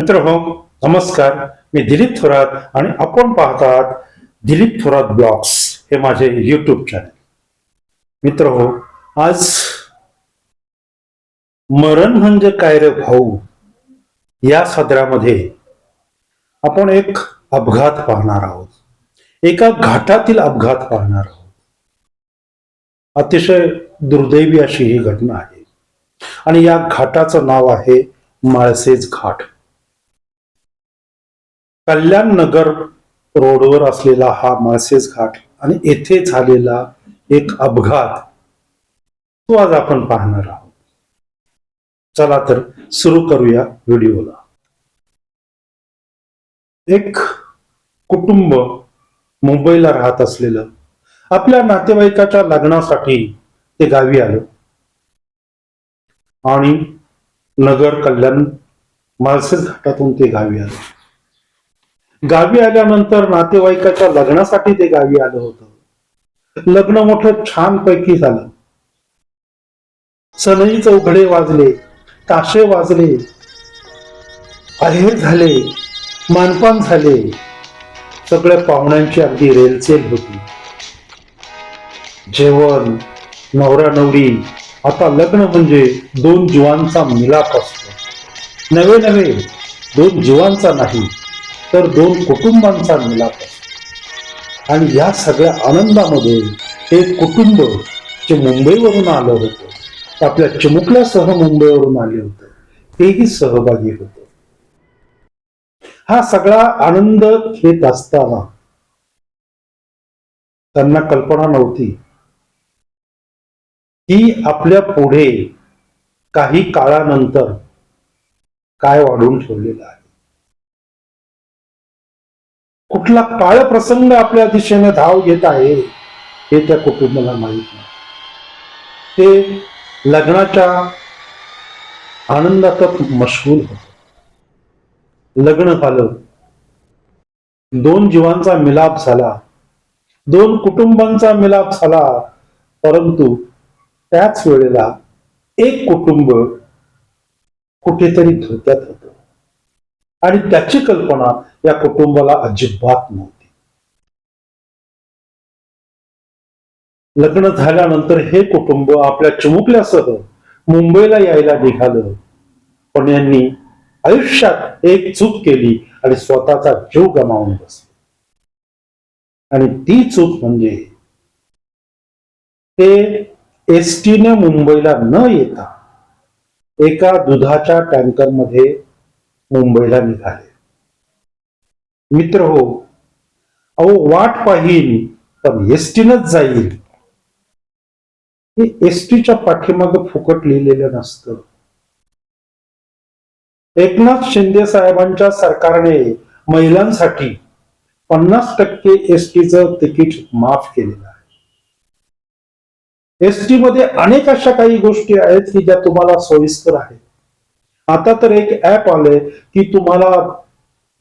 मित्र हो, नमस्कार. मी दिलीप थोरात आणि आपण पाहतात दिलीप थोरात ब्लॉग्स हे माझे युट्यूब चॅनल. मित्र हो, आज मरण म्हणजे काय रे भाऊ या सदरामध्ये आपण एक अपघात पाहणार आहोत. एका घाटातील अपघात पाहणार आहोत. अतिशय दुर्दैवी अशी ही घटना आहे आणि या घाटाचं नाव आहे माळसेज घाट. कल्याण नगर रोडवर असलेला हा माळसेज घाट आणि येथे झालेला एक अपघात तो आज आपण पाहणार आहोत. चला तर सुरू करूया व्हिडिओला. एक कुटुंब मुंबईला राहत असलेलं आपल्या नातेवाईकाच्या लग्नासाठी ते गावी आलं आणि नगर कल्याण माळसेज घाटातून ते गावी आलं. गावी आल्यानंतर नातेवाईकाच्या लग्नासाठी ते गावी आलं होतं. लग्न मोठं छान पैकी झालं. सनई चौघडे वाजले, ताशे वाजले, आहेर झाले, मानपान झाले. सगळ्या पाहुण्यांची अगदी रेलचेल होती. जेवण, नवरा नवरी. आता लग्न म्हणजे दोन जीवांचा मिलाप असतो. नवे नवे दोन जीवांचा नाही तर दोन कुटुंबांचा मिलाप असतो. आणि या सगळ्या आनंदामध्ये एक कुटुंब जे मुंबईवरून आलं होतं, आपल्या चिमुकल्यासह मुंबईवरून आले होते, तेही सहभागी होते. हा सगळा आनंद घेत असताना त्यांना कल्पना नव्हती की आपल्या पुढे काही काळानंतर काय वाढून ठेवलेलं आहे. कुठला काळ प्रसंग आपल्या दिशेने धाव घेत आहे हे त्या कुटुंबाला माहित नाही. ते लग्नाच्या आनंदातच मशगूल होते. लग्न झालं, दोन जीवांचा मिलाप झाला, दोन कुटुंबांचा मिलाप झाला. परंतु त्याच वेळेला एक कुटुंब कुठेतरी धोक्यात होतं आणि त्याची कल्पना या कुटुंबाला अजिबात नव्हती. लग्न झाल्यानंतर हे कुटुंब आपल्या चिमुकल्यासह मुंबईला यायला निघालं, पण यांनी आयुष्यात एक चूक केली आणि स्वतःचा जीव गमावून बसले. आणि ती चूक म्हणजे ते एसटीने मुंबईला न येता एका दुधाच्या टँकरमध्ये मुंबईला निघाले. मित्र हो, अहो वाट पाहीन पण एसटीनच जाईल हे एसटीच्या पाठीमागे फुकट लिहिलेलं नसतं. एकनाथ शिंदे साहेबांच्या सरकारने महिलांसाठी 50% एसटीचं तिकीट माफ केलेलं आहे. एसटी मध्ये अनेक अशा काही गोष्टी आहेत की ज्या तुम्हाला सोयीस्कर आहेत. आता तर एक ऍप आलंय की तुम्हाला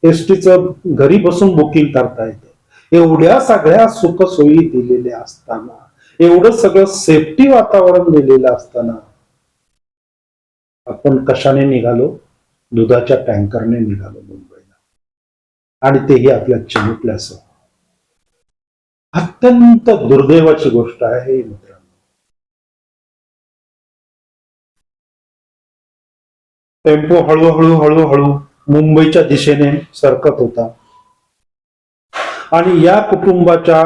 एसटीचं घरी बसून बुकिंग करता येतं. एवढ्या सगळ्या सुखसोयी दिलेल्या असताना, एवढं सगळं सेफ्टी वातावरण दिलेलं असताना आपण कशाने निघालो? दुधाच्या टँकरने निघालो मुंबईला, आणि तेही आपल्या चिमुकल्यासह. अत्यंत दुर्दैवाची गोष्ट आहे मित्रांनो. टेम्पो हळूहळू हळूहळू मुंबईच्या दिशेने सरकत होता आणि या कुटुंबाच्या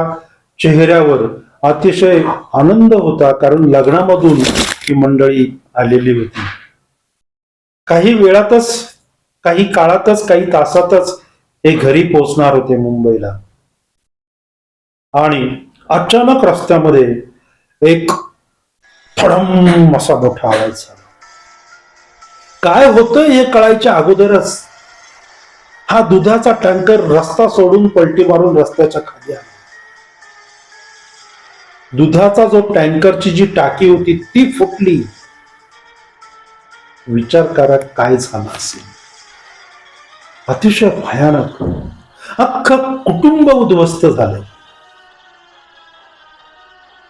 चेहऱ्यावर अतिशय आनंद होता, कारण लग्नामधून ही मंडळी आलेली होती. काही वेळातच, काही काळातच, काही तासातच हे घरी पोहोचणार होते मुंबईला. आणि अचानक रस्त्यामध्ये एक थडम असा मोठा आवाज झाला. काय होतं हे कळायच्या अगोदरच हा दुधाचा टँकर रस्ता सोडून पलटी मारून रस्त्याच्या खाली आला. दुधाचा जो टँकरची जी टाकी होती ती फुटली. विचार करा काय झालं असेल. अतिशय भयानक. अख्खं कुटुंब उद्ध्वस्त झालं.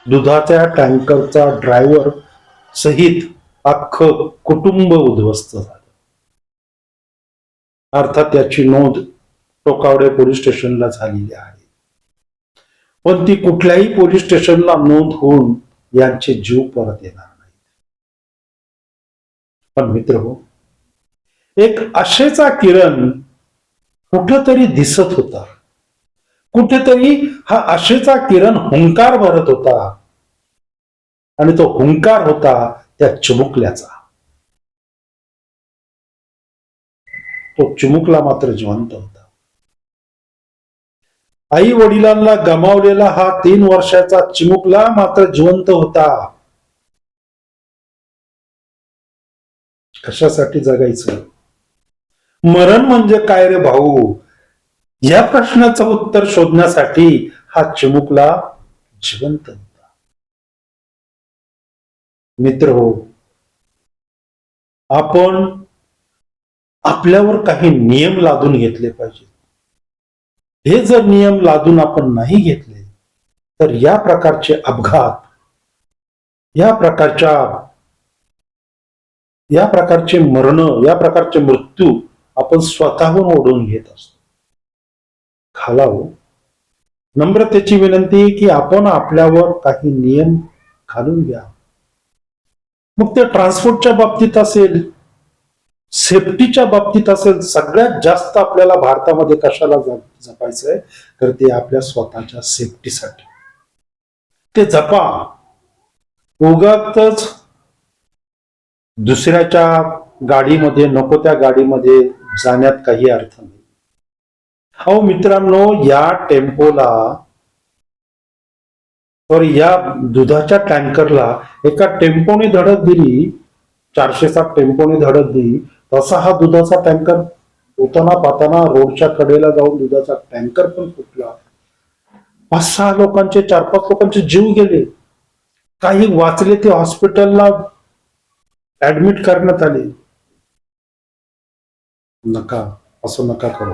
दुधाच्या टँकरचा ड्रायव्हर सहित अख्खं कुटुंब उद्ध्वस्त झालं. अर्थात याची नोंद टोकावडे पोलीस स्टेशनला झालेली आहे, पण ती कुठल्याही पोलीस स्टेशनला नोंद होऊन यांचे जीव परत येणार नाही. पण मित्र हो, एक आशेचा किरण कुठंतरी दिसत होता. कुठेतरी हा आशेचा किरण हुंकार भरत होता, आणि तो हुंकार होता त्या चिमुकल्याचा. तो चिमुकला मात्र जिवंत होता. आई वडिलांना गमावलेला हा 3 वर्षाचा चिमुकला मात्र जिवंत होता. कशासाठी जगायचं? मरण म्हणजे काय रे भाऊ, या प्रश्नाचं उत्तर शोधण्यासाठी हा चिमुकला जिवंत होता. मित्र हो, आपण आपल्यावर काही नियम लादून घेतले पाहिजे. हे जर नियम लादून आपण नाही घेतले तर या प्रकारचे अपघात, या प्रकारचे मरण, या प्रकारचे मृत्यू आपण स्वतःहून ओढून घेत असतो. खालावो, नम्रतेची विनंती की आपण आपल्यावर काही नियम घालून घ्या. मग ते ट्रान्सपोर्टच्या बाबतीत असेल, सेफ्टीच्या बाबतीत असेल. सगळ्यात जास्त आपल्याला भारतामध्ये कशाला जपायचंय तर ते आपल्या स्वतःच्या सेफ्टीसाठी. ते जपा. उगाच दुसऱ्याच्या गाडीमध्ये, नको त्या गाडीमध्ये जाण्यात काही अर्थ नाही. अहो मित्रांनो, या टेम्पोला, सॉरी, या दुधाच्या टँकरला एका टेम्पोने धडक दिली, 407 टेम्पोने धडक दिली. तसा हा दुधाचा टँकर होताना पाहताना रोडच्या कडेला जाऊन दुधाचा टँकर पण फुटला. 5-6 लोकांचे, 4-5 लोकांचे जीव गेले. काही वाचले, ते हॉस्पिटलला ऍडमिट करण्यात आले. नका, असं नका करू.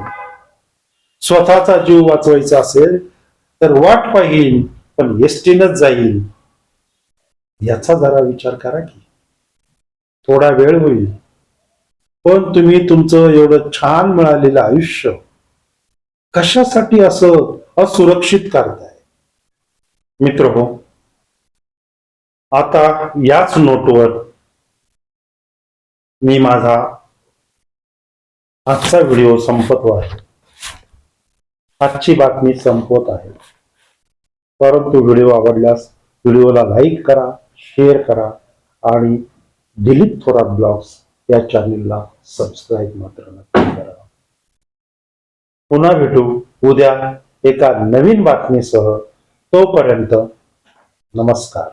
स्वतःचा जीव वाचवायचा असेल तर वाट पाहिल, पण एसटीनच जाईल, याचा जरा विचार करा की. थोडा वेळ होईल, पण तुम्ही तुमचं एवढं छान मिळालेलं आयुष्य कशासाठी असं असुरक्षित करताय? मित्र हो, आता याच नोटवर मी माझा आजचा व्हिडिओ संपवतो आहे. आजची बातमी संपवत आहे. परंतु व्हिडिओ आवडल्यास व्हिडिओला लाईक करा, शेअर करा आणि दिलीप थोरात ब्लॉग्स या चॅनेलला सबस्क्राईब मात्र नक्की करा. पुन्हा भेटू उद्या एका नवीन बातमीसह. तोपर्यंत नमस्कार.